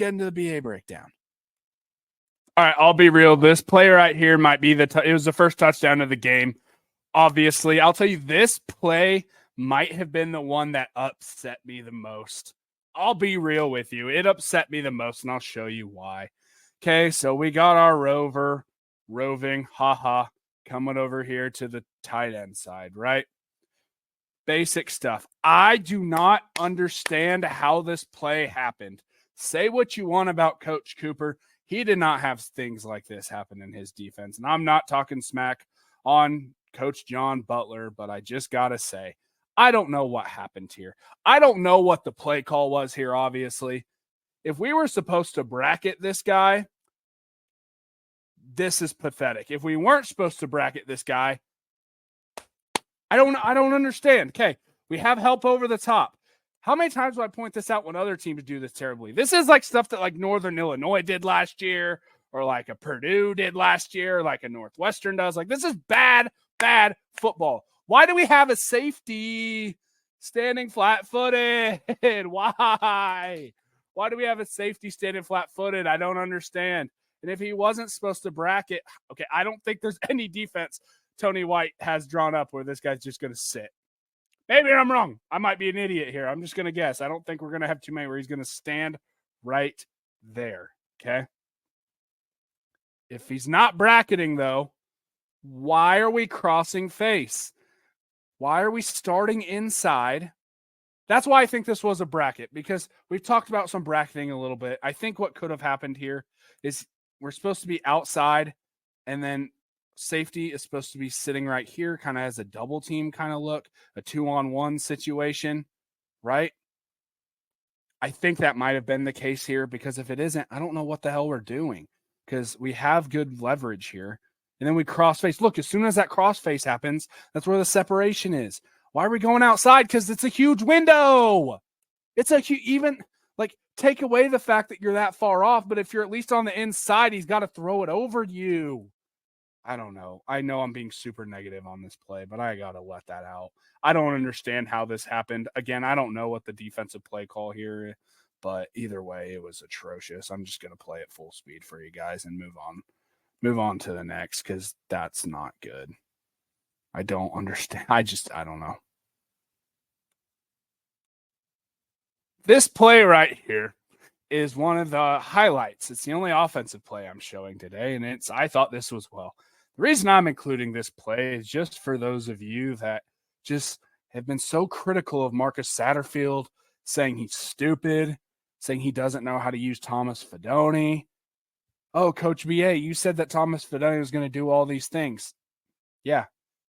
get into the BA breakdown. All right, I'll be real. This play right here might be it was the first touchdown of the game. Obviously, I'll tell you, this play might have been the one that upset me the most. I'll be real with you. It upset me the most, and I'll show you why. Okay, so we got our roving, coming over here to the tight end side, right? Basic stuff. I do not understand how this play happened. Say what you want about Coach Cooper. He did not have things like this happen in his defense. And I'm not talking smack on Coach John Butler, but I just got to say, I don't know what happened here. I don't know what the play call was here, obviously. If we were supposed to bracket this guy, this is pathetic. If we weren't supposed to bracket this guy, I don't understand. Okay, we have help over the top. How many times do I point this out when other teams do this terribly? This is like stuff that like Northern Illinois did last year, or like a Purdue did last year, or like a Northwestern does. Like, this is bad football. Why do we have a safety standing flat-footed? Why? Why do we have a safety standing flat-footed? I don't understand. And if he wasn't supposed to bracket, okay, I don't think there's any defense Tony White has drawn up where this guy's just going to sit. Maybe I'm wrong. I might be an idiot here. I'm just going to guess. I don't think we're going to have too many where he's going to stand right there, okay? If he's not bracketing, though, why are we crossing face? Why are we starting inside? That's why I think this was a bracket, because we've talked about some bracketing a little bit. I think what could have happened here is we're supposed to be outside, and then safety is supposed to be sitting right here, kind of as a double team kind of look, a 2-on-1 situation, right? I think that might have been the case here, because if it isn't, I don't know what the hell we're doing, because we have good leverage here. And then we cross face. Look, as soon as that cross face happens, that's where the separation is. Why are we going outside? Because it's a huge window. It's even like, take away the fact that you're that far off, but if you're at least on the inside, he's got to throw it over you. I don't know. I know I'm being super negative on this play, but I got to let that out. I don't understand how this happened. Again, I don't know what the defensive play call here, but either way, it was atrocious. I'm just going to play at full speed for you guys and move on to the next, because that's not good. I don't understand. I don't know. This play right here is one of the highlights. It's the only offensive play I'm showing today, and I thought this was well. The reason I'm including this play is just for those of you that just have been so critical of Marcus Satterfield, saying he's stupid, saying he doesn't know how to use Thomas Fidone. Oh, Coach BA, you said that Thomas Fidone was going to do all these things. Yeah,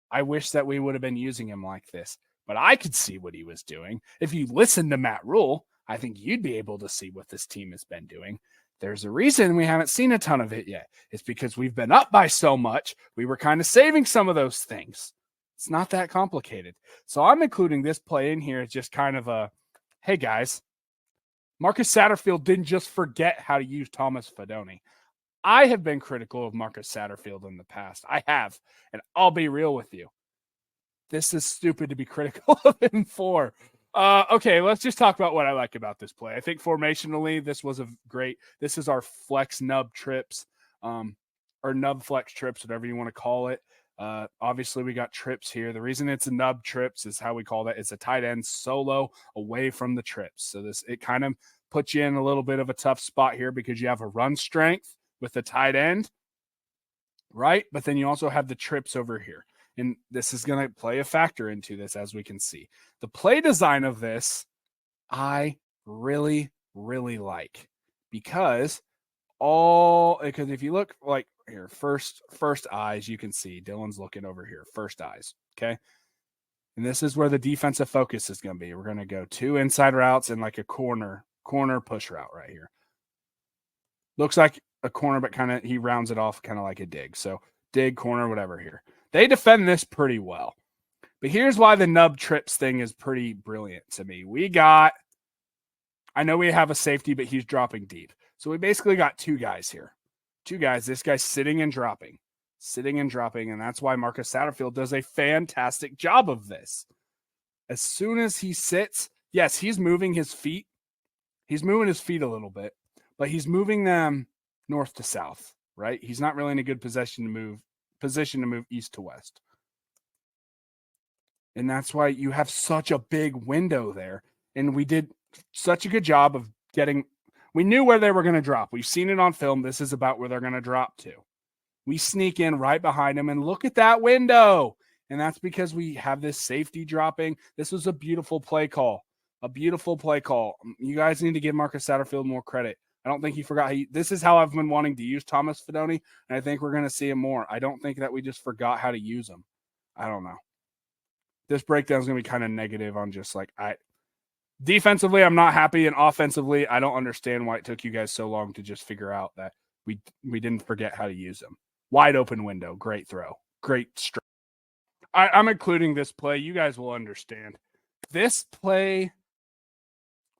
I wish that we would have been using him like this, but I could see what he was doing. If you listen to Matt Rule, I think you'd be able to see what this team has been doing. There's a reason we haven't seen a ton of it yet. It's because we've been up by so much. We were kind of saving some of those things. It's not that complicated. So I'm including this play in here as just kind of a, hey guys, Marcus Satterfield didn't just forget how to use Thomas Fidone. I have been critical of Marcus Satterfield in the past. I have, and I'll be real with you. This is stupid to be critical of him for. Okay, let's just talk about what I like about this play. I think formationally, this was this is our flex nub trips, or nub flex trips, whatever you want to call it. Obviously, we got trips here. The reason it's a nub trips is how we call that. It's a tight end solo away from the trips. So it kind of puts you in a little bit of a tough spot here, because you have a run strength with the tight end, right? But then you also have the trips over here. And this is going to play a factor into this, as we can see. The play design of this, I really, really like, because if you look like here, first eyes, you can see Dylan's looking over here, first eyes, okay? And this is where the defensive focus is going to be. We're going to go 2 inside routes and like a corner push route right here. Looks like a corner, but he rounds it off kind of like a dig. So dig, corner, whatever here. They defend this pretty well. But here's why the nub trips thing is pretty brilliant to me. I know we have a safety, but he's dropping deep. So we basically got 2 guys here. 2 guys. This guy's sitting and dropping. And that's why Marcus Satterfield does a fantastic job of this. As soon as he sits, yes, he's moving his feet. He's moving his feet a little bit. but he's moving them north to south, right? He's not really in a good position to move east to west. And that's why you have such a big window there. And we did such a good job of we knew where they were going to drop. We've seen it on film. This is about where they're going to drop to. We sneak in right behind them and look at that window. And that's because we have this safety dropping. This was a beautiful play call. A beautiful play call. You guys need to give Marcus Satterfield more credit. I don't think he forgot. This is how I've been wanting to use Thomas Fidone, and I think we're going to see him more. I don't think that we just forgot how to use him. I don't know. This breakdown is going to be kind of negative on just like defensively, I'm not happy, and offensively, I don't understand why it took you guys so long to just figure out that we didn't forget how to use him. Wide open window, great throw, great strike. I'm including this play. You guys will understand. This play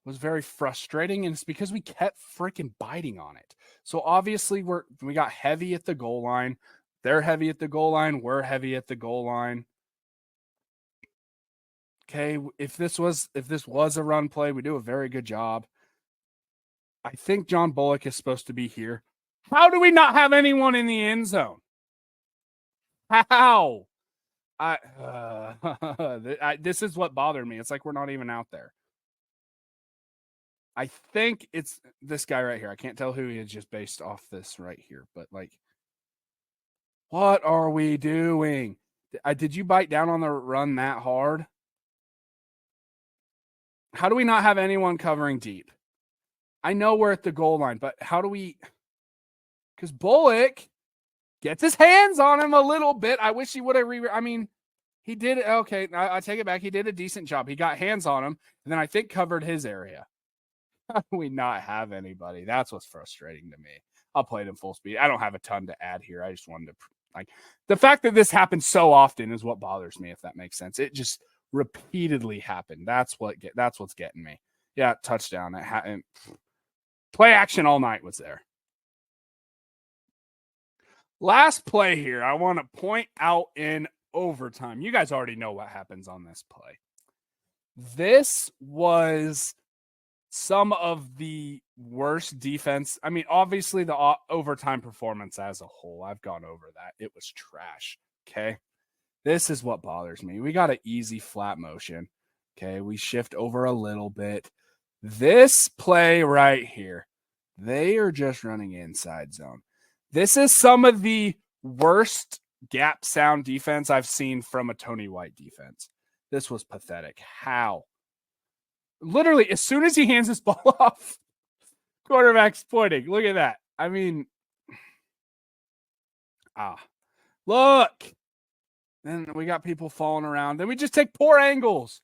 was very frustrating, and it's because we kept freaking biting on it. So obviously we got heavy at the goal line. They're heavy at the goal line. We're heavy at the goal line. Okay, if this was a run play, we do a very good job. I think John Bullock is supposed to be here. How do we not have anyone in the end zone? How? This is what bothered me. It's like we're not even out there. I think it's this guy right here. I can't tell who he is just based off this right here, but like, what are we doing? Did you bite down on the run that hard? How do we not have anyone covering deep? I know we're at the goal line, but how do we? Because Bullock gets his hands on him a little bit. I wish he would have. He did. Okay, I take it back. He did a decent job. He got hands on him, and then I think covered his area. How do we not have anybody? That's what's frustrating to me. I'll play it in full speed. I don't have a ton to add here. I just wanted to the fact that this happens so often is what bothers me, if that makes sense. It just repeatedly happened. That's what's getting me. Yeah, touchdown. Play action all night was there. Last play here, I want to point out in overtime. You guys already know what happens on this play. This was some of the worst defense. I mean, obviously the overtime performance as a whole, I've gone over that. It was trash. Okay. This is what bothers me. We got an easy flat motion. Okay. We shift over a little bit. This play right here, they are just running inside zone. This is some of the worst gap sound defense I've seen from a Tony White defense. This was pathetic. How? Literally, as soon as he hands this ball off, quarterback's pointing. Look at that. I mean, look. Then we got people falling around. Then we just take poor angles.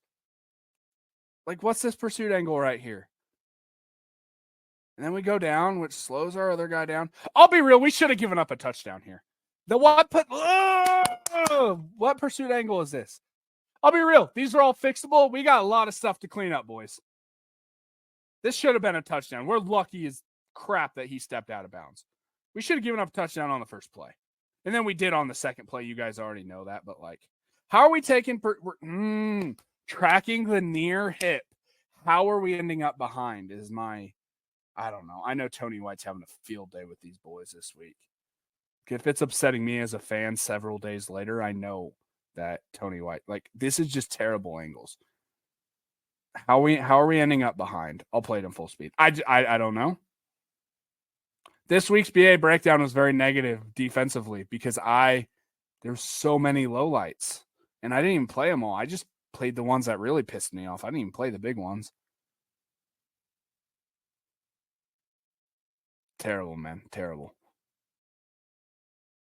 Like, what's this pursuit angle right here? And then we go down, which slows our other guy down. I'll be real. We should have given up a touchdown here. What pursuit angle is this? I'll be real. These are all fixable. We got a lot of stuff to clean up, boys. This should have been a touchdown. We're lucky as crap that he stepped out of bounds. We should have given up a touchdown on the first play. And then we did on the second play. You guys already know that. But, like, how are we taking tracking the near hip? How are we ending up behind is I don't know. I know Tony White's having a field day with these boys this week. If it's upsetting me as a fan several days later, I know that Tony White, like, this is just terrible angles. How are we ending up behind? I'll play it in full speed. I don't know. This week's BA breakdown was very negative defensively because there's so many lowlights, and I didn't even play them all. I just played the ones that really pissed me off. I didn't even play the big ones. Terrible, man. Terrible.